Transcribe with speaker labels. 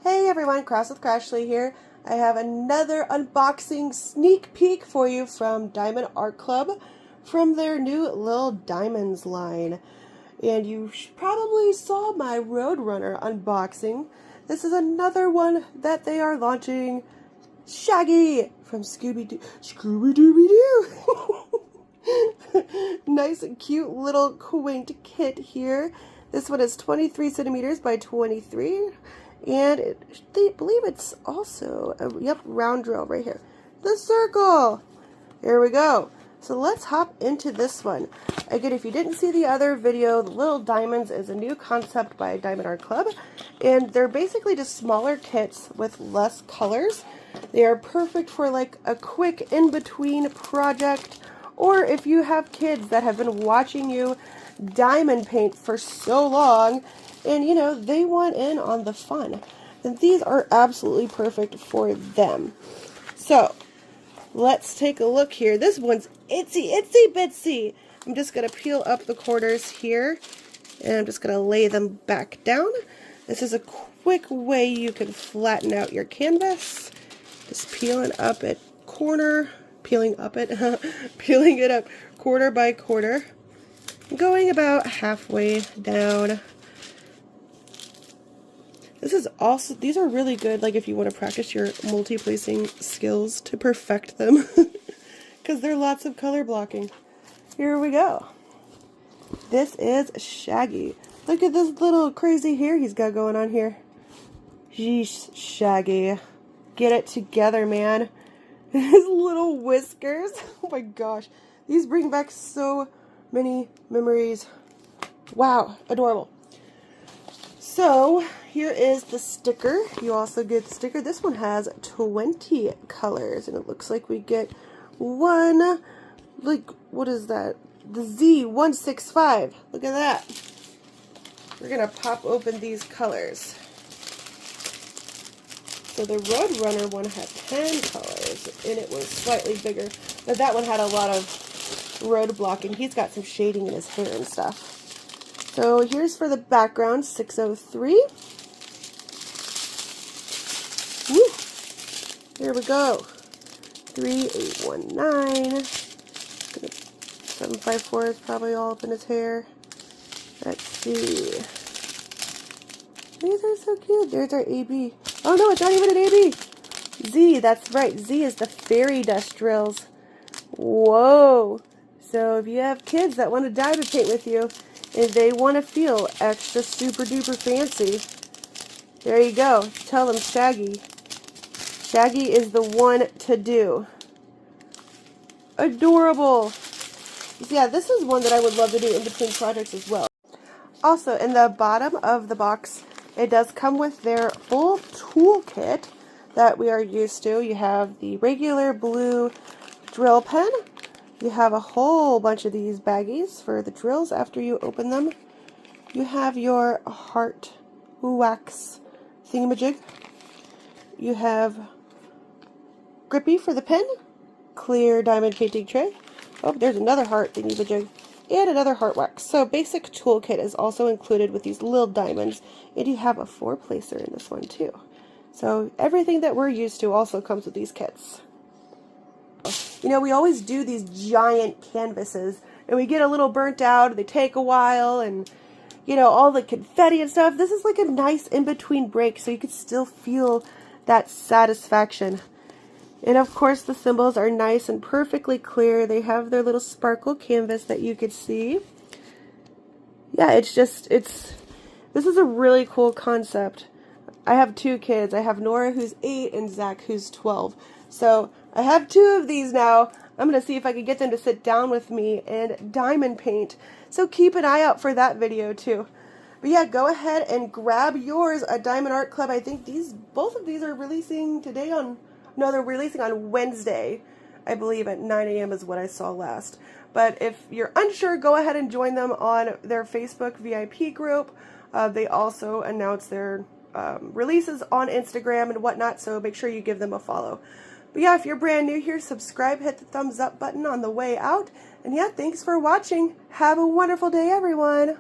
Speaker 1: Hey everyone, Cross with Crashly here. I have another unboxing sneak peek for you from Diamond Art Club from their new Lil Diamonds line. And you probably saw my Roadrunner unboxing. This is another one that they are launching. Shaggy from Scooby-Dooby-Doo. Nice and cute little quaint kit here. This one is 23 centimeters by 23. And they believe it's also a round drill right here. The circle. Here we go. So let's hop into this one. Again, if you didn't see the other video, the Lil Diamonds is a new concept by Diamond Art Club. And they're basically just smaller kits with less colors. They are perfect for like a quick in-between project. Or if you have kids that have been watching you diamond paint for so long, and you know, they want in on the fun. And these are absolutely perfect for them. So, let's take a look here. This one's itsy bitsy. I'm just going to peel up the corners here. And I'm just going to lay them back down. This is a quick way you can flatten out your canvas. Just peeling it up corner by corner. Going about halfway down. These are really good, like if you want to practice your multi-placing skills to perfect them, because they're lots of color blocking. Here we go. This is Shaggy. Look at this little crazy hair he's got going on here. Yeesh, Shaggy. Get it together, man. His little whiskers. Oh my gosh. These bring back so many memories. Wow, adorable. So, here is the sticker. You also get the sticker. This one has 20 colors, and it looks like we get one, like, what is that? The Z165. Look at that. We're going to pop open these colors. So the Roadrunner one had 10 colors, and it was slightly bigger, but that one had a lot of road blocking. He's got some shading in his hair and stuff. So here's for the background, 603. Woo! Here we go. 3819. 754 is probably all up in his hair. Let's see. These are so cute. There's our AB. Oh no, it's not even an AB. Z, that's right. Z is the fairy dust drills. Whoa. So if you have kids that want to diamond paint with you, and they want to feel extra super duper fancy, there you go. Tell them Shaggy. Shaggy is the one to do. Adorable. Yeah, this is one that I would love to do in between projects as well. Also, in the bottom of the box, it does come with their full toolkit that we are used to. You have the regular blue drill pen. You have a whole bunch of these baggies for the drills after you open them. You have your heart wax thingamajig. You have grippy for the pen, clear diamond painting tray. Oh, there's another heart thingamajig, and another heart wax. So basic toolkit is also included with these Lil Diamonds, and you have a 4-placer in this one too. So everything that we're used to also comes with these kits. You know, we always do these giant canvases, and we get a little burnt out, they take a while, and, you know, all the confetti and stuff. This is like a nice in-between break, so you can still feel that satisfaction. And of course, the symbols are nice and perfectly clear. They have their little sparkle canvas that you could see. Yeah, this is a really cool concept. I have 2 kids. I have Nora, who's 8, and Zach, who's 12. So I have 2 of these now. I'm going to see if I can get them to sit down with me and diamond paint. So keep an eye out for that video too. But yeah, go ahead and grab yours at Diamond Art Club. I think both of these are releasing today they're releasing on Wednesday. I believe at 9 a.m. is what I saw last. But if you're unsure, go ahead and join them on their Facebook VIP group. They also announce their releases on Instagram and whatnot, so make sure you give them a follow. But yeah, if you're brand new here, subscribe, hit the thumbs up button on the way out. And yeah, thanks for watching. Have a wonderful day, everyone.